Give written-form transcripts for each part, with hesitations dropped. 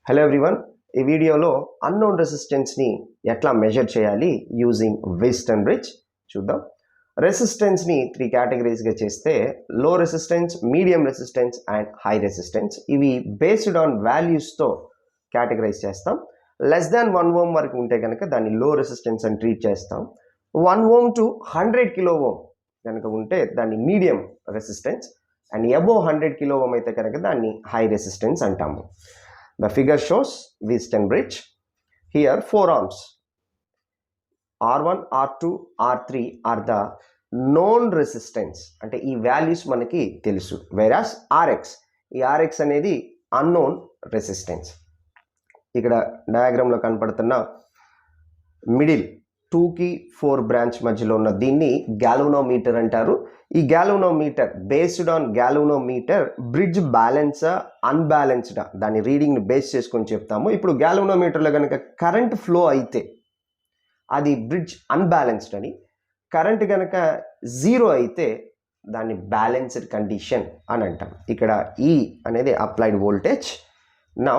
Hello everyone, ఈ వీడియోలో unknown రెసిస్టెన్స్ని ఎట్లా మెజర్ చేయాలి యూజింగ్ విస్టన్ బ్రిడ్జ్ చూద్దాం. రెసిస్టెన్స్ని 3 కేటగిరీస్గా చేస్తే లో resistance, medium resistance and high resistance. ఇవి బేస్డ్ ఆన్ వాల్యూస్తో కేటగరైజ్ చేస్తాం. లెస్ దాన్ 1 ఓమ్ వరకు ఉంటే కనుక దాన్ని లో రెసిస్టెన్స్ అని ట్రీట్ చేస్తాం. 1 ఓమ్ టు 100 కిలో ఓమ్ కనుక ఉంటే దాన్ని medium resistance and above 100 kilo ohm అయితే కనుక దాన్ని హై రెసిస్టెన్స్ అంటాము. The figure shows Wheatstone bridge. Here 4 arms, R1, R2, R3 are the known resistance. అంటే ఈ వాల్యూస్ మనకి తెలుసు. Whereas RX, ఈ RX అనేది unknown resistance. ఇక్కడ డయాగ్రామ్లో కనపడుతున్న మిడిల్ 2కి 4 బ్రాంచ్ మధ్యలో ఉన్న దీన్ని గ్యాల్వనోమీటర్ అంటారు. ఈ galvanometer based on galvanometer bridge బ్యాలెన్సా అన్బ్యాలెన్స్డా దాని రీడింగ్ని బేస్ చేసుకొని చెప్తాము. ఇప్పుడు గ్యాల్వనోమీటర్లో కనుక కరెంట్ ఫ్లో అయితే అది బ్రిడ్జ్ అన్బ్యాలెన్స్డ్ అని, కరెంట్ కనుక 0 అయితే దాన్ని బ్యాలెన్స్డ్ కండిషన్ అని అంటాం. ఇక్కడ E అనేది applied voltage. Now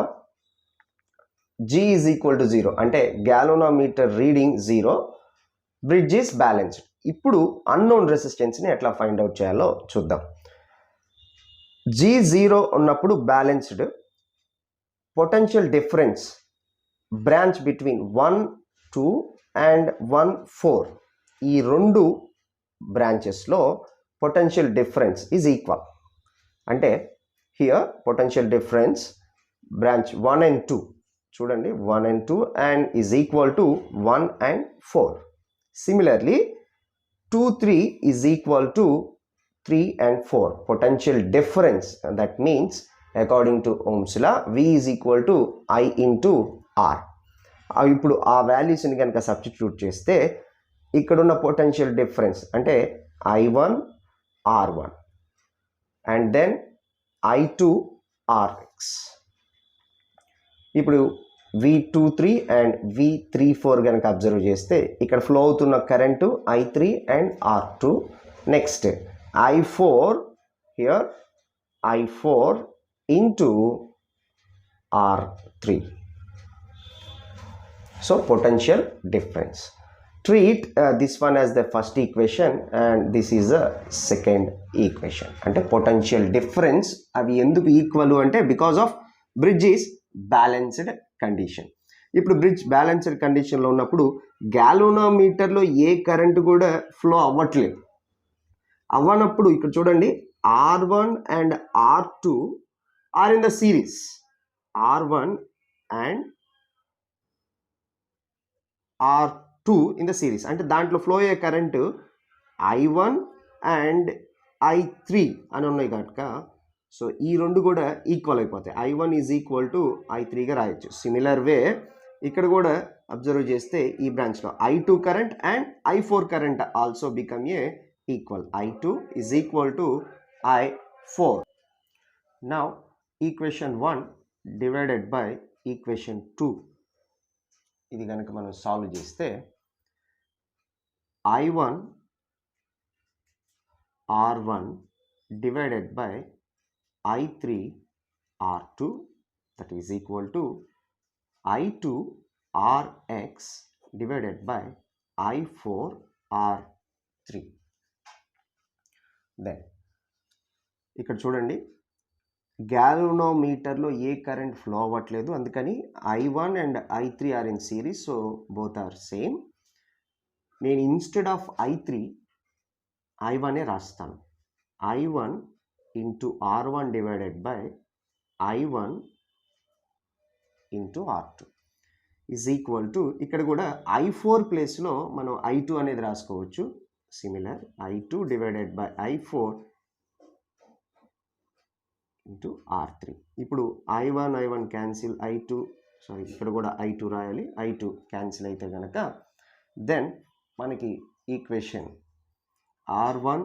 G is equal to 0 అంటే galvanometer reading 0, bridge is balanced. ఇప్పుడు అన్నోన్ రెసిస్టెన్స్ని ఎట్లా ఫైండ్ అవుట్ చేయాలో చూద్దాం. G0 ఉన్నప్పుడు balanced, potential difference branch between 1, 2 and 1, 4 ఈ రెండు బ్రాంచెస్లో పొటెన్షియల్ డిఫరెన్స్ ఈజ్ ఈక్వల్. అంటే here potential difference branch 1 and 2 చూడండి, 1 and 2 and is equal to 1 and 4. Similarly 2, 3 is equal to 3 and 4. Potential difference, that means according to Ohm's law V is equal to I into R. ఇప్పుడు ఆ వాల్యూస్ని కనుక substitute చేస్తే ఇక్కడున్న potential difference అంటే I1 R1 and then I2 RX. ఇప్పుడు V23 and V34 కనుక observe చేస్తే ఇక్కడ ఫ్లో అవుతున్న current I3 and R2. Next I4 here I4 into R3. So potential difference. Treat this one as the first equation and this is the second equation. అంటే potential difference అవి ఎందుకు equal అంటే because of bridge is balanced condition. ఇప్పుడు bridge balanced కండిషన్లో ఉన్నప్పుడు గ్యాల్వనోమీటర్లో ఏ current కూడా flow అవ్వనప్పుడు ఇక్కడ చూడండి R1 and R2 are in the series. R1 and R2 in the series అంటే దాంట్లో ఫ్లో అయ్యే కరెంటు I1 అండ్ I3 అని ఉన్నాయి కనుక సో ఈ రెండు కూడా ఈక్వల్ అయిపోతాయి. I1 ఈజ్ ఈక్వల్ టు I3గా రాయొచ్చు. సిమిలర్ వే ఇక్కడ కూడా అబ్జర్వ్ చేస్తే ఈ బ్రాంచ్లో I2 current and I4 current also become a equal. I2 is equal to I4. Now equation 1 divided by equation 2 ఇది కనుక మనం సాల్వ్ చేస్తే I1 R1 divided by I3 R2 that is equal to I2 RX divided by I4 R3. Then ఇక్కడ చూడండి గ్యాల్వనోమీటర్లో ఏ current flow అవ్వట్లేదు, అందుకని I1 and I3 are in series, so both are same. నేను instead of I3 I1 రాస్తాను. I1 into R1 divided by I1 into R2 is equal to ఇక్కడ కూడా I4 ప్లేస్లో మనం I2 అనేది రాసుకోవచ్చు. Similar I2 divided by I4 into R3. ఇప్పుడు I1 cancel, ఇక్కడ కూడా I2 రాయాలి. I2 క్యాన్సిల్ అయితే కనుక దెన్ మనకి equation R1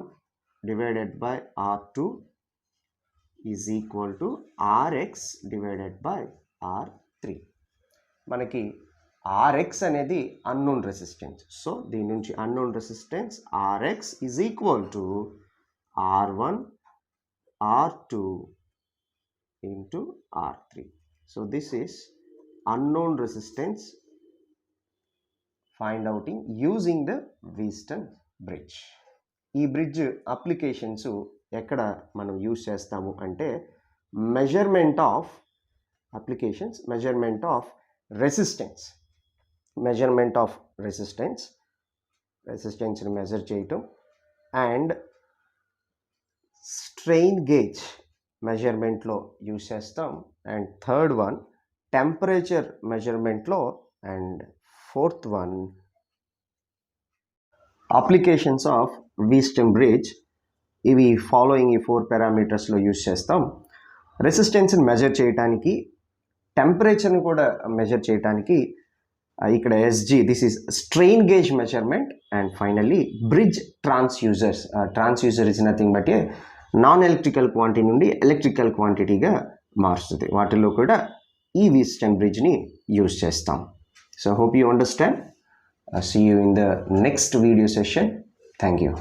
divided by R2 is equal to RX divided by R3. మనకి RX అనేది అన్నోన్ రెసిస్టెన్స్. సో దీని నుంచి unknown resistance RX is equal to R1 R2 into R3. So this is unknown resistance find outing using the Wheatstone bridge. ఈ bridge applications ఎక్కడ మనం use చేస్తాము అంటే measurement of applications, measurement of resistance, రెసిస్టెన్స్ని measure చేయటం, and strain gauge మెజర్మెంట్లో use చేస్తాం, and third one temperature మెజర్మెంట్లో, and fourth one applications of Wheatstone bridge. ఇవి ఫాలోయింగ్ ఈ 4 పారామీటర్స్లో యూజ్ చేస్తాం. రెసిస్టెన్స్ని మెజర్ చేయడానికి, టెంపరేచర్ని కూడా మెజర్ చేయడానికి ఇక్కడ SG, this is strain gauge measurement, and finally bridge transducers. Transducer is nothing but A non electrical quantity నుండి electrical క్వాంటిటీగా మారుస్తుంది. వాటిల్లో కూడా ఈ Wheatstone బ్రిడ్జ్ని యూజ్ చేస్తాం. So hope you understand. See you in the next video session. Thank you.